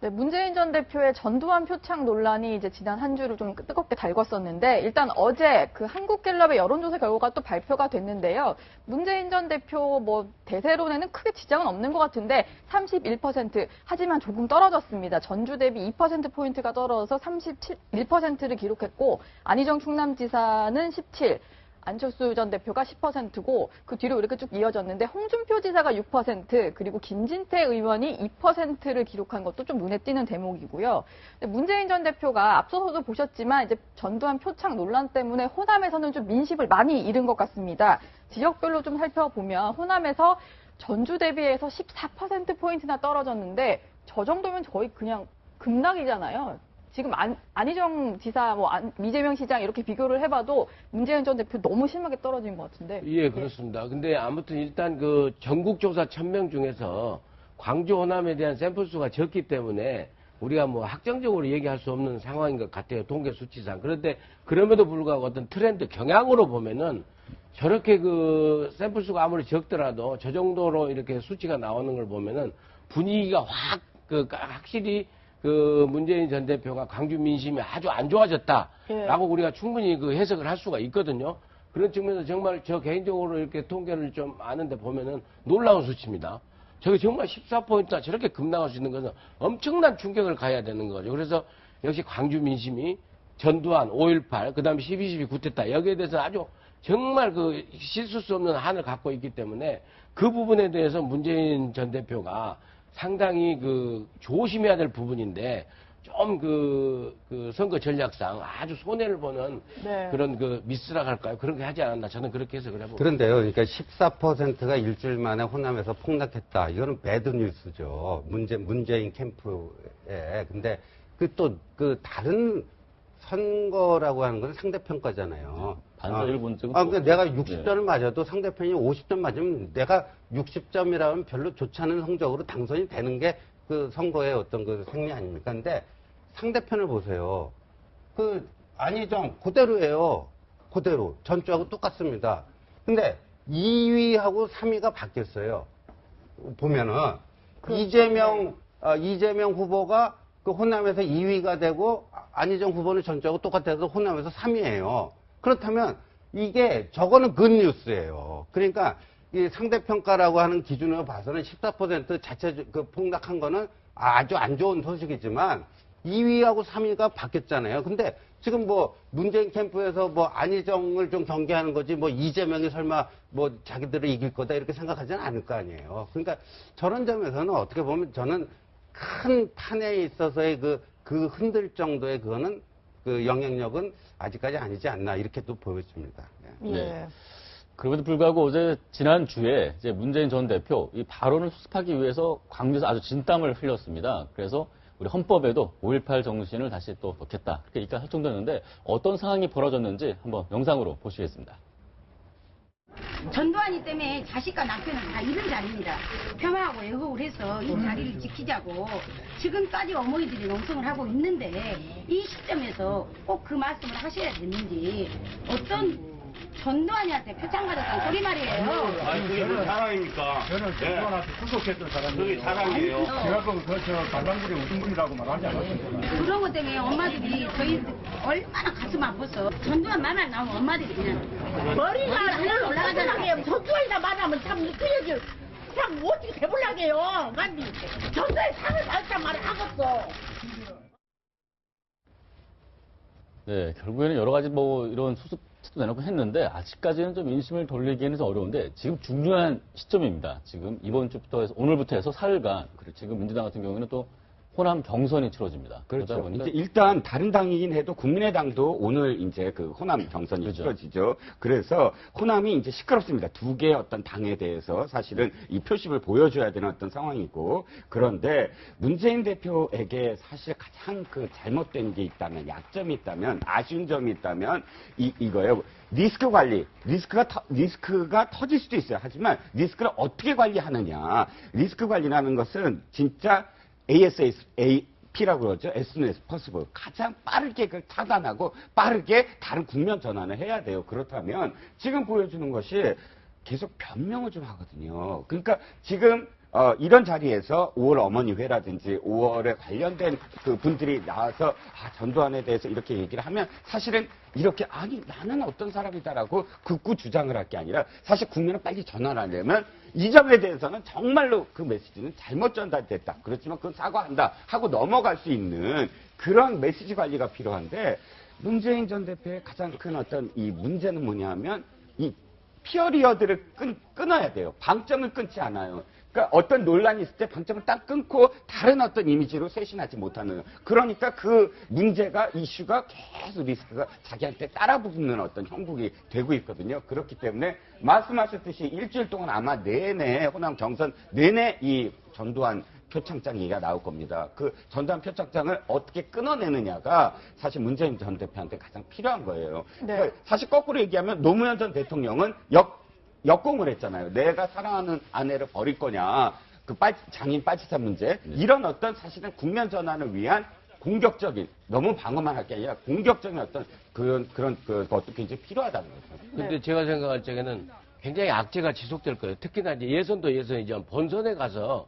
네, 문재인 전 대표의 전두환 표창 논란이 이제 지난 한 주를 좀 뜨겁게 달궜었는데, 일단 어제 그 한국갤럽의 여론조사 결과가 또 발표가 됐는데요. 문재인 전 대표 대세론에는 크게 지장은 없는 것 같은데 31%, 하지만 조금 떨어졌습니다. 전주 대비 2%포인트가 떨어져서 31%를 기록했고, 안희정 충남지사는 17%, 안철수 전 대표가 10%고 그 뒤로 이렇게 쭉 이어졌는데 홍준표 지사가 6%, 그리고 김진태 의원이 2%를 기록한 것도 좀 눈에 띄는 대목이고요. 문재인 전 대표가 앞서서도 보셨지만 이제 전두환 표창 논란 때문에 호남에서는 좀 민심을 많이 잃은 것 같습니다. 지역별로 좀 살펴보면 호남에서 전주 대비해서 14%포인트나 떨어졌는데 저 정도면 거의 그냥 급락이잖아요. 지금 안희정 지사, 이재명 시장 이렇게 비교를 해봐도 문재인 전 대표 너무 심하게 떨어진 것 같은데. 예, 그렇습니다. 근데 아무튼 일단 그 전국조사 1000명 중에서 광주 호남에 대한 샘플 수가 적기 때문에 우리가 확정적으로 얘기할 수 없는 상황인 것 같아요. 통계 수치상. 그런데 그럼에도 불구하고 어떤 트렌드 경향으로 보면은 저렇게 그 샘플 수가 아무리 적더라도 저 정도로 이렇게 수치가 나오는 걸 보면은 분위기가 확실히 그 문재인 전 대표가 광주 민심이 아주 안 좋아졌다라고 우리가 충분히 그 해석을 할 수가 있거든요. 그런 측면에서 정말 저 개인적으로 이렇게 통계를 좀 아는데 보면은 놀라운 수치입니다. 저게 정말 14%나 저렇게 급락할 수 있는 것은 엄청난 충격을 가해야 되는 거죠. 그래서 역시 광주 민심이 전두환, 5.18, 그 다음에 12.12 구테타 여기에 대해서 아주 정말 그 씻을 수 없는 한을 갖고 있기 때문에 그 부분에 대해서 문재인 전 대표가 상당히 그 조심해야 될 부분인데 좀 그 선거 전략상 아주 손해를 보는 그런 그 미스라 할까요? 그런 게 하지 않았나 저는 그렇게 해석을 해봅니다. 그런데요, 그러니까 14%가 일주일 만에 호남에서 폭락했다. 이거는 배드 뉴스죠. 문재인 캠프에. 근데 다른 선거라고 하는 건 상대평가잖아요. 반사를 본 적은 그러니까 내가 60점을 맞아도 상대편이 50점 맞으면 내가 60점이라면 별로 좋지 않은 성적으로 당선이 되는 게 그 선거의 어떤 그 생리 아닙니까? 근데 상대편을 보세요. 그 안희정 그대로예요. 그대로 전주하고 똑같습니다. 근데 2위하고 3위가 바뀌었어요. 보면은 이재명 후보가 그 호남에서 2위가 되고 안희정 후보는 전주하고 똑같아서 호남에서 3위예요. 그렇다면 저거는 굿뉴스예요. 그러니까 이 상대평가라고 하는 기준으로 봐서는 14% 자체 그 폭락한 거는 아주 안 좋은 소식이지만 2위하고 3위가 바뀌었잖아요. 근데 지금 문재인 캠프에서 안희정을 좀 경계하는 거지 이재명이 설마 자기들을 이길 거다 이렇게 생각하지는 않을 거 아니에요. 그러니까 저런 점에서는 어떻게 보면 저는 큰 판에 있어서의 그 흔들 정도의 그거는 그 영향력은 아직까지 아니지 않나 이렇게 또 보여집니다. 네. 그럼에도 불구하고 지난주에 이제 문재인 전 대표 이 발언을 수습하기 위해서 광주에서 아주 진땀을 흘렸습니다. 그래서 우리 헌법에도 5.18 정신을 다시 또 넣겠다. 그렇게 입가 설정됐는데 어떤 상황이 벌어졌는지 한번 영상으로 보시겠습니다. 전두환이 때문에 자식과 남편은 다 잃은 자리입니다. 평화하고 애국을 해서 이 자리를 지키자고 지금까지 어머니들이 농성을 하고 있는데 이 시점에서 꼭 그 말씀을 하셔야 됐는지 어떤 전두환이한테 표창 받았던 소리 말이에요. 아니 그게 무슨 사랑입니까? 저는 전두환한테 구속했던 사람이에요. 그게 사랑이에요. 제가 관광물의 우등분이라고 말하지 않았습니다. 그런 것 때문에 엄마들이 저희 얼마나 가슴 아팠어. 전두환 말만 나오면 엄마들이 그냥 머리가 하늘 올라가잖아. 전두환이다 말하면 참 느껴야지. 참 어떻게 배불라게요. 난디 전두환 상을 받았단 말을 하겠어. 네, 결국에는 여러 가지 이런 수습도 내놓고 했는데 아직까지는 좀 인심을 돌리기에는 좀 어려운데 지금 중요한 시점입니다. 지금 이번 주부터 해서 오늘부터 해서 사흘간 그리고 지금 민주당 같은 경우에는 또 호남 경선이 치러집니다. 그렇죠. 그러다 보니까 이제 일단 다른 당이긴 해도 국민의당도 오늘 이제 그 호남 경선이 그렇죠. 치러지죠. 그래서 호남이 이제 시끄럽습니다. 두 개의 어떤 당에 대해서 사실은 이 표심을 보여줘야 되는 어떤 상황이고 그런데 문재인 대표에게 사실 가장 그 잘못된 게 있다면 약점이 있다면 아쉬운 점이 있다면 이거예요. 리스크 관리, 리스크가 터질 수도 있어요. 하지만 리스크를 어떻게 관리하느냐. 리스크 관리라는 것은 진짜 ASAP라고 그러죠. as soon as possible. 가장 빠르게 그걸 차단하고 빠르게 다른 국면 전환을 해야 돼요. 그렇다면 지금 보여주는 것이 계속 변명을 좀 하거든요. 그러니까 지금 이런 자리에서 5월 어머니회라든지 5월에 관련된 그 분들이 나와서 전두환에 대해서 이렇게 얘기를 하면 사실은 이렇게 아니 나는 어떤 사람이다라고 극구 주장을 할 게 아니라 사실 국민은 빨리 전환을 하려면 이 점에 대해서는 정말로 그 메시지는 잘못 전달됐다. 그렇지만 그건 사과한다 하고 넘어갈 수 있는 그런 메시지 관리가 필요한데 문재인 전 대표의 가장 큰 어떤 이 문제는 뭐냐면 이 피어리어들을 끊어야 돼요. 방점을 끊지 않아요. 그러니까 어떤 논란이 있을 때 방점을 딱 끊고 다른 어떤 이미지로 쇄신하지 못하는. 그러니까 그 문제가 이슈가 계속 리스크가 자기한테 따라붙는 어떤 형국이 되고 있거든요. 그렇기 때문에 말씀하셨듯이 일주일 동안 아마 내내 호남 경선 내내 이 전두환 표창장 얘기가 나올 겁니다. 그 전두환 표창장을 어떻게 끊어내느냐가 사실 문재인 전 대표한테 가장 필요한 거예요. 네. 그러니까 사실 거꾸로 얘기하면 노무현 전 대통령은 역공을 했잖아요. 내가 사랑하는 아내를 버릴 거냐. 그 장인 빠지사 문제. 이런 어떤 사실은 국면 전환을 위한 공격적인, 너무 방어만 할 게 아니라 공격적인 어떤 그런 것도 굉장히 필요하다는 거죠. 근데 제가 생각할 적에는 굉장히 악재가 지속될 거예요. 특히나 이제 예선도 예선이지만 본선에 가서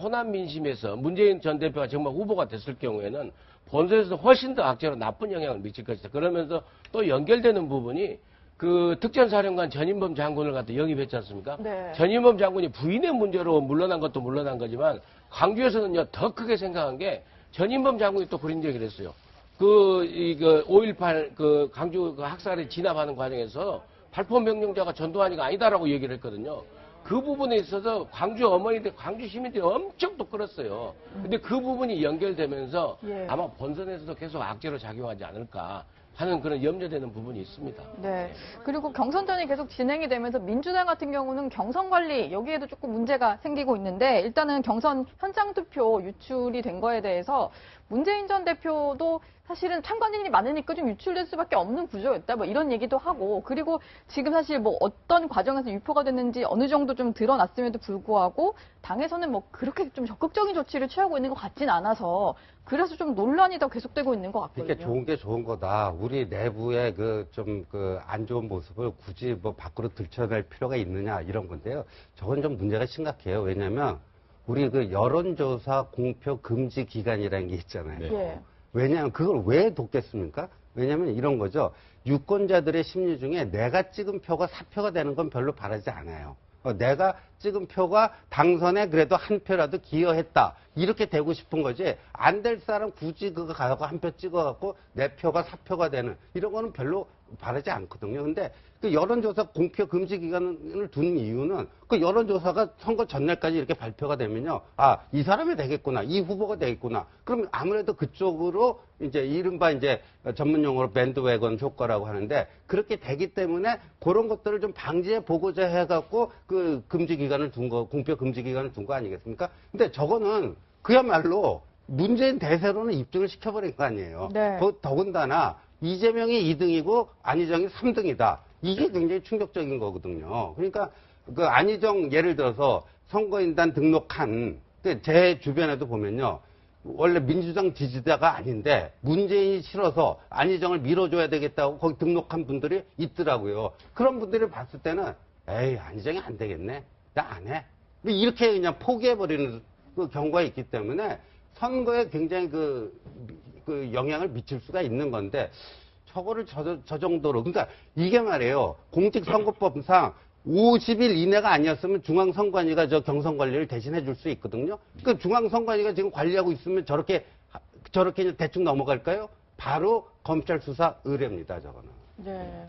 호남 민심에서 문재인 전 대표가 정말 후보가 됐을 경우에는 본선에서 훨씬 더 악재로 나쁜 영향을 미칠 것이다. 그러면서 또 연결되는 부분이 그 특전사령관 전인범 장군을 갖다 영입했지 않습니까? 네. 전인범 장군이 부인의 문제로 물러난 것도 물러난 거지만 광주에서는요 더 크게 생각한 게 전인범 장군이 또 그런 얘기를 했어요. 5.18 그 광주 그 학살에 진압하는 과정에서 발포 명령자가 전두환이가 아니다라고 얘기를 했거든요. 그 부분에 있어서 광주 어머니들, 광주 시민들이 엄청 또 끌었어요. 근데 그 부분이 연결되면서 예. 아마 본선에서도 계속 악재로 작용하지 않을까 하는 그런 염려되는 부분이 있습니다. 네. 그리고 경선전이 계속 진행이 되면서 민주당 같은 경우는 경선 관리 여기에도 조금 문제가 생기고 있는데 일단은 경선 현장 투표 유출이 된 거에 대해서 문재인 전 대표도 사실은 참관인이 많으니까 좀 유출될 수밖에 없는 구조였다. 뭐 이런 얘기도 하고 그리고 지금 사실 뭐 어떤 과정에서 유포가 됐는지 어느 정도 좀 드러났음에도 불구하고 당에서는 뭐 그렇게 좀 적극적인 조치를 취하고 있는 것 같진 않아서 그래서 좀 논란이 더 계속되고 있는 것 같거든요. 이게 좋은 게 좋은 거다. 우리 내부의 안 좋은 모습을 굳이 뭐 밖으로 들춰낼 필요가 있느냐 이런 건데요. 저건 좀 문제가 심각해요. 왜냐면 우리 그 여론조사 공표 금지 기간이라는 게 있잖아요. 네. 예. 왜냐하면 그걸 왜 돕겠습니까? 왜냐하면 이런 거죠. 유권자들의 심리 중에 내가 찍은 표가 사표가 되는 건 별로 바라지 않아요. 내가 찍은 표가 당선에 그래도 한 표라도 기여했다. 이렇게 되고 싶은 거지. 안 될 사람 굳이 그거 가서 한 표 찍어갖고 내 표가 사표가 되는 이런 거는 별로 바라지 않거든요. 근데 그 여론조사 공표 금지 기간을 둔 이유는 그 여론조사가 선거 전날까지 이렇게 발표가 되면요. 아, 이 사람이 되겠구나. 이 후보가 되겠구나. 그럼 아무래도 그쪽으로 이제 이른바 이제 전문 용어로 밴드웨건 효과라고 하는데 그렇게 되기 때문에 그런 것들을 좀 방지해 보고자 해갖고 그 금지 기간을 둔 거, 공표 금지 기간을 둔 거 아니겠습니까? 근데 저거는 그야말로 문재인 대세로는 입증을 시켜버린 거 아니에요. 네. 더군다나 이재명이 2등이고 안희정이 3등이다. 이게 굉장히 충격적인 거거든요. 그러니까 그 안희정 예를 들어서 선거인단 등록한 제 주변에도 보면요. 원래 민주당 지지자가 아닌데 문재인이 싫어서 안희정을 밀어줘야 되겠다고 거기 등록한 분들이 있더라고요. 그런 분들을 봤을 때는 에이 안희정이 안 되겠네. 나 안 해. 이렇게 그냥 포기해버리는 그 경우가 있기 때문에 선거에 굉장히 그 영향을 미칠 수가 있는 건데 저거를 저 정도로 그러니까 이게 말이에요. 공직선거법상 50일 이내가 아니었으면 중앙선관위가 저 경선관리를 대신해 줄 수 있거든요. 그 중앙선관위가 지금 관리하고 있으면 저렇게 대충 넘어갈까요? 바로 검찰 수사 의뢰입니다. 저거는. 네.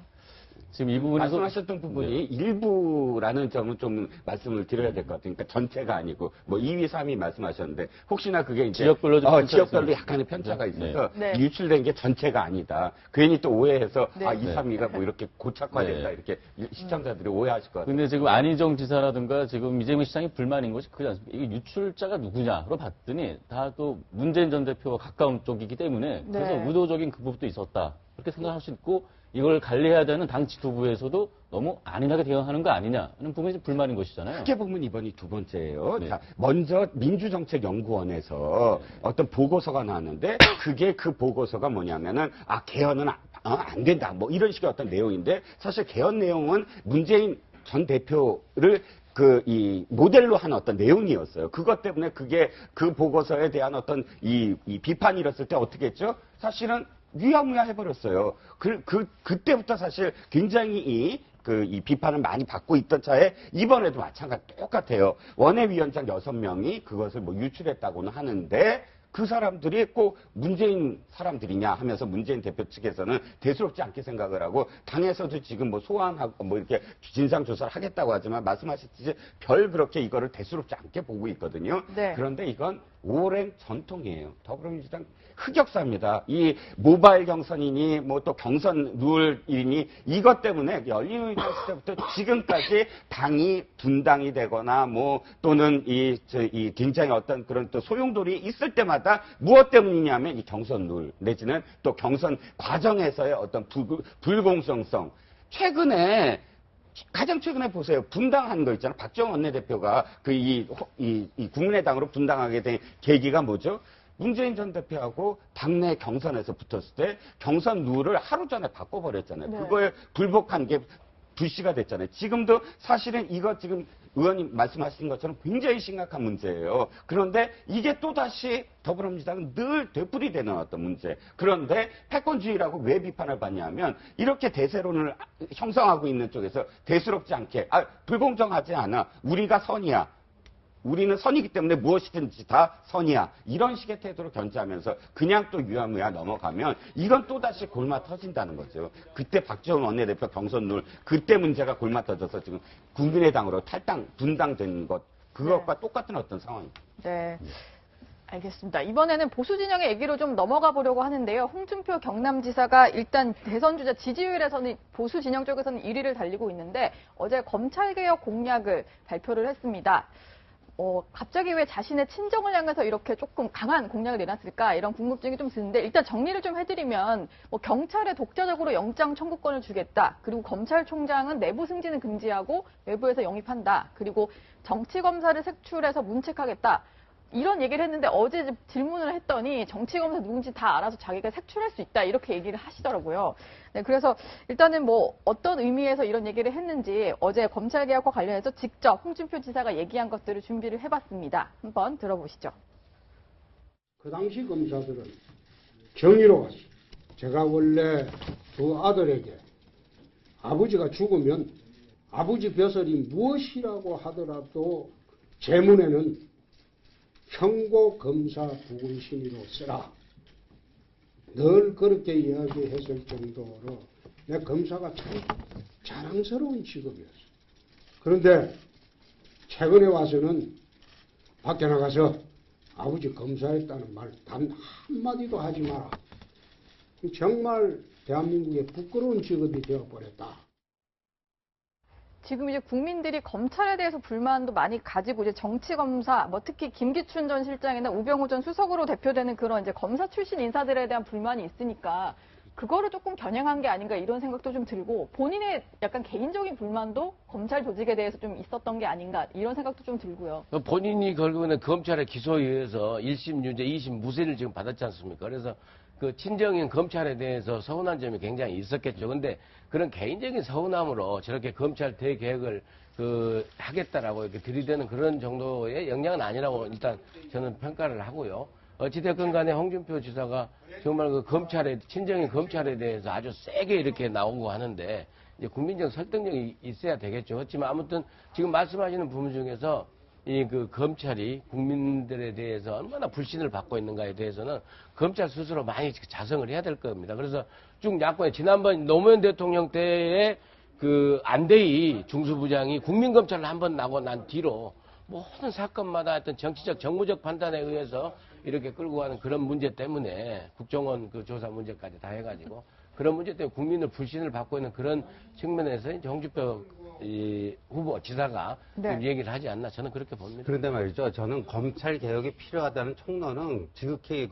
지금 이 부분에서 말씀하셨던 부분이 일부라는 점은 좀 말씀을 드려야 될 것 같아요. 그러니까 전체가 아니고 뭐 2위, 3위 말씀하셨는데 혹시나 그게 이제 지역별로 좀 지역별로 있습니다. 약간의 편차가 있어서 네. 유출된 게 전체가 아니다. 괜히 또 오해해서 네. 2, 3위가 뭐 이렇게 고착화됐다 네. 이렇게 시청자들이 오해하실 것 같아요. 근데 지금 안희정 지사라든가 지금 이재명 시장이 불만인 것이 그렇지 않습니까? 이게 유출자가 누구냐로 봤더니 다 또 문재인 전 대표와 가까운 쪽이기 때문에 그래서 네. 의도적인 그 부분도 있었다. 그렇게 생각할 수 있고 이걸 관리해야 되는 당 지도부에서도 너무 안일하게 대응하는 거 아니냐는 부분이 좀 불만인 것이잖아요. 크게 보면 이번이 두 번째예요. 네. 자, 먼저 민주정책연구원에서 어떤 보고서가 나왔는데 그게 그 보고서가 뭐냐면은 개헌은 안 된다. 뭐 이런 식의 어떤 내용인데 사실 개헌 내용은 문재인 전 대표를 이 모델로 한 어떤 내용이었어요. 그것 때문에 그게 그 보고서에 대한 어떤 이 비판이 일었을 때 어떻게 했죠? 사실은 위야무야 해버렸어요. 그때부터 사실 굉장히 이 비판을 많이 받고 있던 차에 이번에도 마찬가지 똑같아요. 원외위원장 6명이 그것을 뭐 유출했다고는 하는데 그 사람들이 꼭 문재인 사람들이냐 하면서 문재인 대표 측에서는 대수롭지 않게 생각을 하고 당에서도 지금 뭐 소환하고 뭐 이렇게 진상조사를 하겠다고 하지만 말씀하셨듯이 별 그렇게 이거를 대수롭지 않게 보고 있거든요. 네. 그런데 이건 오랜 전통이에요. 더불어민주당 흑역사입니다. 이 모바일 경선이니 뭐 또 경선 룰이니 이것 때문에 열린우리당 시대부터 지금까지 당이 분당이 되거나 뭐 또는 이 굉장히 어떤 그런 또 소용돌이 있을 때마다 무엇 때문이냐면 이 경선 룰 내지는 또 경선 과정에서의 어떤 불공정성. 가장 최근에 보세요. 분당한 거 있잖아요. 박정원 원내대표가 국민의당으로 분당하게 된 계기가 뭐죠? 문재인 전 대표하고 당내 경선에서 붙었을 때 경선 룰을 하루 전에 바꿔버렸잖아요. 네. 그거에 불복한 게 불씨가 됐잖아요. 지금도 사실은 이거 지금 의원님 말씀하신 것처럼 굉장히 심각한 문제예요. 그런데 이게 또다시 더불어민주당은 늘 되풀이되는 어떤 문제. 그런데 패권주의라고 왜 비판을 받냐면 이렇게 대세론을 형성하고 있는 쪽에서 대수롭지 않게 불공정하지 않아. 우리가 선이야. 우리는 선이기 때문에 무엇이든지 다 선이야. 이런 식의 태도로 견제하면서 그냥 또 유야무야 넘어가면 이건 또다시 골마 터진다는 거죠. 그때 박지원 원내대표 경선룰 그때 문제가 골마 터져서 지금 국민의당으로 분당된 것 그것과 네. 똑같은 어떤 상황입니다. 네. 알겠습니다. 이번에는 보수 진영의 얘기로 좀 넘어가 보려고 하는데요. 홍준표 경남지사가 일단 대선 주자 지지율에서는 보수 진영 쪽에서는 1위를 달리고 있는데 어제 검찰개혁 공약을 발표를 했습니다. 갑자기 왜 자신의 친정을 향해서 이렇게 조금 강한 공약을 내놨을까 이런 궁금증이 좀 드는데 일단 정리를 좀 해드리면 경찰에 독자적으로 영장 청구권을 주겠다. 그리고 검찰총장은 내부 승진을 금지하고 외부에서 영입한다. 그리고 정치검사를 색출해서 문책하겠다. 이런 얘기를 했는데 어제 질문을 했더니 정치검사 누군지 다 알아서 자기가 색출할 수 있다 이렇게 얘기를 하시더라고요. 네, 그래서 일단은 어떤 의미에서 이런 얘기를 했는지 어제 검찰개혁과 관련해서 직접 홍준표 지사가 얘기한 것들을 준비를 해봤습니다. 한번 들어보시죠. 그 당시 검사들은 정의로웠어요. 제가 원래 두 아들에게 아버지가 죽으면 아버지 벼슬이 무엇이라고 하더라도 제문에는 형고검사 부군신이로 쓰라. 늘 그렇게 이야기했을 정도로 내 검사가 참 자랑스러운 직업이었어. 그런데 최근에 와서는 밖에 나가서 아버지 검사했다는 말 단 한마디도 하지 마라. 정말 대한민국의 부끄러운 직업이 되어버렸다. 지금 이제 국민들이 검찰에 대해서 불만도 많이 가지고 이제 정치검사, 특히 김기춘 전 실장이나 우병우 전 수석으로 대표되는 그런 이제 검사 출신 인사들에 대한 불만이 있으니까 그거를 조금 겨냥한 게 아닌가 이런 생각도 좀 들고 본인의 약간 개인적인 불만도 검찰 조직에 대해서 좀 있었던 게 아닌가 이런 생각도 좀 들고요. 본인이 결국에는 검찰의 기소에 의해서 1심 유죄, 2심 무죄를 지금 받았지 않습니까? 그래서 그 친정인 검찰에 대해서 서운한 점이 굉장히 있었겠죠. 근데 그런 개인적인 서운함으로 저렇게 검찰 대개혁을 하겠다라고 이렇게 들이대는 그런 정도의 역량은 아니라고 일단 저는 평가를 하고요. 어찌됐건 간에 홍준표 지사가 정말 그 친정인 검찰에 대해서 아주 세게 이렇게 나오고 하는데 이제 국민적 설득력이 있어야 되겠죠. 그렇지만 아무튼 지금 말씀하시는 부분 중에서 그 검찰이 국민들에 대해서 얼마나 불신을 받고 있는가에 대해서는 검찰 스스로 많이 자성을 해야 될 겁니다. 그래서 쭉 야권에 지난번 노무현 대통령 때의 그 안대희 중수부장이 국민검찰을 한번 나고 난 뒤로 모든 사건마다 어떤 정치적, 정무적 판단에 의해서 이렇게 끌고 가는 그런 문제 때문에 국정원 그 조사 문제까지 다 해가지고 그런 문제 때문에 국민의 불신을 받고 있는 그런 측면에서 이제 홍준표 후보 지사가 네. 얘기를 하지 않나 저는 그렇게 봅니다. 그런데 말이죠. 저는 검찰 개혁이 필요하다는 총론은 지극히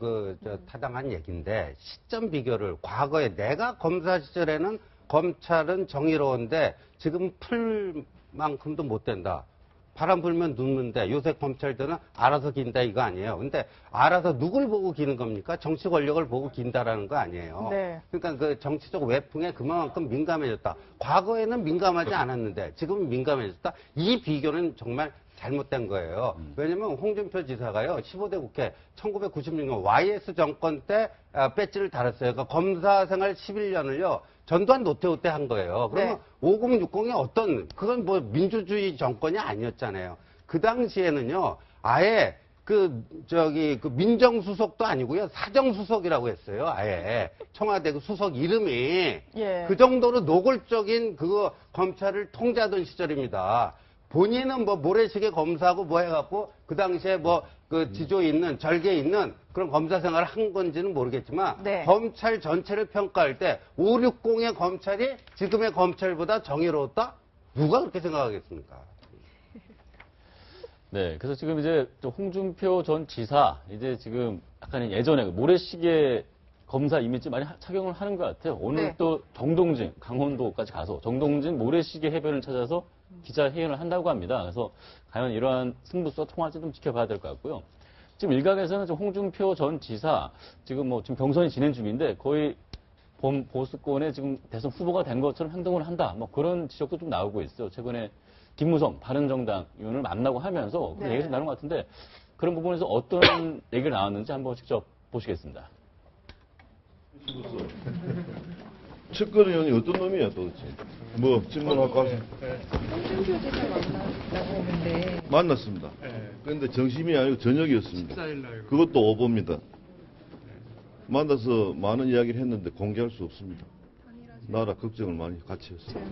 타당한 얘기인데 시점 비교를 과거에 내가 검사 시절에는 검찰은 정의로운데 지금 풀 만큼도 못 된다. 바람 불면 눕는데 요새 검찰들은 알아서 긴다 이거 아니에요. 근데 알아서 누굴 보고 기는 겁니까? 정치 권력을 보고 긴다라는 거 아니에요. 네. 그러니까 그 정치적 외풍에 그만큼 민감해졌다. 과거에는 민감하지 않았는데 지금은 민감해졌다. 이 비교는 정말 잘못된 거예요. 왜냐면 홍준표 지사가요, 15대 국회 1996년 YS 정권 때 배지를 달았어요. 그러니까 검사 생활 11년을요, 전두환 노태우 때 한 거예요. 그러면 5060이 어떤, 그건 뭐 민주주의 정권이 아니었잖아요. 그 당시에는요, 아예 그 민정수석도 아니고요, 사정수석이라고 했어요, 아예. 청와대 그 수석 이름이. 예. 그 정도로 노골적인 그거 검찰을 통제하던 시절입니다. 본인은 뭐 모래시계 검사하고 뭐 해갖고 그 당시에 뭐 그 지조 있는 절개 있는 그런 검사 생활을 한 건지는 모르겠지만 네. 검찰 전체를 평가할 때 560의 검찰이 지금의 검찰보다 정의로웠다? 누가 그렇게 생각하겠습니까? 네, 그래서 지금 이제 또 홍준표 전 지사 이제 지금 약간 예전에 모래시계 검사 이미지 많이 착용을 하는 것 같아요. 오늘 네. 또 정동진, 강원도까지 가서 정동진 모래시계 해변을 찾아서 기자회견을 한다고 합니다. 그래서 과연 이러한 승부수가 통할지 좀 지켜봐야 될 것 같고요. 지금 일각에서는 좀 홍준표 전 지사 지금 뭐 지금 경선이 진행 중인데 거의 보수권에 지금 대선 후보가 된 것처럼 행동을 한다. 뭐 그런 지적도 좀 나오고 있어요. 최근에 김무성 바른정당 의원을 만나고 하면서 그 네. 얘기를 나눈 것 같은데 그런 부분에서 어떤 얘기를 나왔는지 한번 직접 보시겠습니다. 측근 의원이 어떤 놈이야 도대체? 뭐 질문할까? 홍준표 지사 만났다고 했는데 만났습니다. 그런데 정심이 아니고 저녁이었습니다. 그것도 오보입니다. 만나서 많은 이야기를 했는데 공개할 수 없습니다. 나라 걱정을 많이 같이 했어요.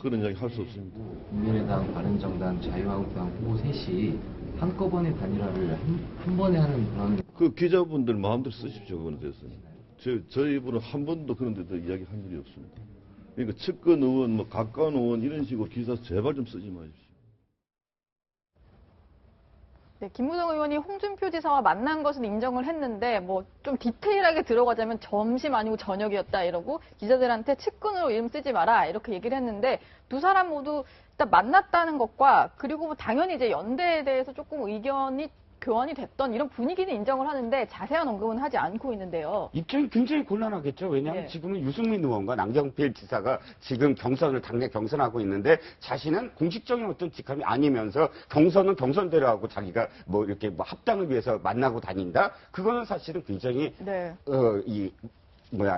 그런 이야기 할 수 없습니다. 국민의당, 바른정당, 자유한국당 후보 셋이 한꺼번에 단일화를 한 번에 하는 그런. 그 기자분들 마음대로 쓰십시오. 그거에 대해서는. 저희 분은 한 번도 그런 데도 이야기한 일이 없습니다. 그러니까 측근 의원, 뭐 가까운 의원 이런 식으로 기사 제발 좀 쓰지 마십시오. 네, 김무성 의원이 홍준표 지사와 만난 것은 인정을 했는데 뭐 좀 디테일하게 들어가자면 점심 아니고 저녁이었다 이러고 기자들한테 측근으로 이름 쓰지 마라 이렇게 얘기를 했는데 두 사람 모두 일단 만났다는 것과 그리고 뭐 당연히 이제 연대에 대해서 조금 의견이 교환이 됐던 이런 분위기는 인정을 하는데 자세한 언급은 하지 않고 있는데요. 입장이 굉장히 곤란하겠죠. 왜냐하면 네. 지금은 유승민 의원과 남경필 지사가 지금 당내 경선하고 있는데 자신은 공식적인 어떤 직함이 아니면서 경선은 경선대로 하고 자기가 뭐 이렇게 뭐 합당을 위해서 만나고 다닌다? 그거는 사실은 굉장히 네.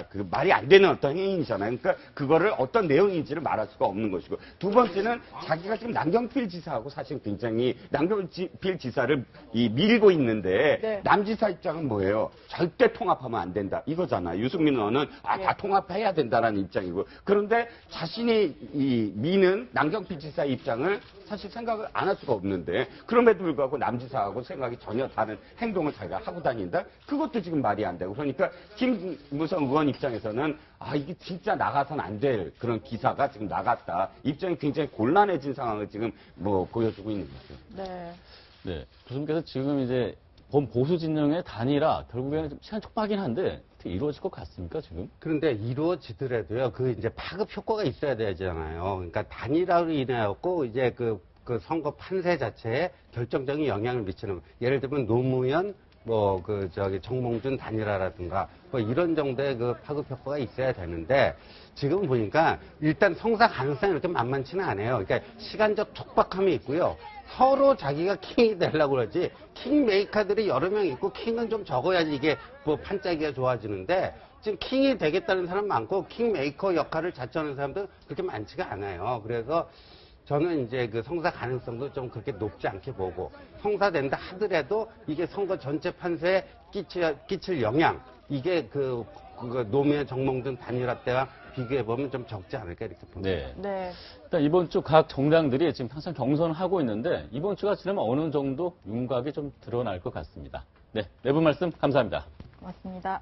그 말이 안 되는 어떤 행위잖아요. 그러니까 그거를 어떤 내용인지를 말할 수가 없는 것이고. 두 번째는 자기가 지금 남경필 지사하고 사실 굉장히 남경필 지사를 밀고 있는데 네. 남지사 입장은 뭐예요? 절대 통합하면 안 된다. 이거잖아요. 유승민 의원은 다 통합해야 된다라는 입장이고. 그런데 자신이 미는 남경필 지사의 입장을 사실 생각을 안 할 수가 없는데 그럼에도 불구하고 남지사하고 생각이 전혀 다른 행동을 자기가 하고 다닌다? 그것도 지금 말이 안 되고. 그러니까 김무성 의원 입장에서는 이게 진짜 나가서는 안 될 그런 기사가 지금 나갔다. 입장이 굉장히 곤란해진 상황을 지금 뭐 보여주고 있는 거죠. 네. 네, 교수님께서 지금 이제 보수 진영의 단일화 결국에는 좀 시간 촉박이긴 한데 어떻게 이루어질 것 같습니까 지금? 그런데 이루어지더라도요, 그 이제 파급 효과가 있어야 되잖아요. 그러니까 단일화로 인해갖고 이제 그 선거 판세 자체에 결정적인 영향을 미치는, 예를 들면 노무현, 정몽준 단일화라든가, 뭐 이런 정도의 그 파급 효과가 있어야 되는데, 지금 보니까 일단 성사 가능성이 이렇게 만만치는 않아요. 그러니까 시간적 촉박함이 있고요. 서로 자기가 킹이 되려고 그러지, 킹메이커들이 여러 명 있고, 킹은 좀 적어야지 이게 뭐 판짜기가 좋아지는데, 지금 킹이 되겠다는 사람 많고, 킹메이커 역할을 자처하는 사람도 그렇게 많지가 않아요. 그래서 저는 이제 그 성사 가능성도 좀 그렇게 높지 않게 보고, 성사된다 하더라도 이게 선거 전체 판세에 끼칠 영향, 이게 노무현 정몽준 단일화 때와 비교해보면 좀 적지 않을까 이렇게 봅니다. 네. 네. 일단 이번 주 각 정당들이 지금 항상 경선을 하고 있는데 이번 주가 지나면 어느 정도 윤곽이 좀 드러날 것 같습니다. 네, 네 분 말씀 감사합니다. 고맙습니다.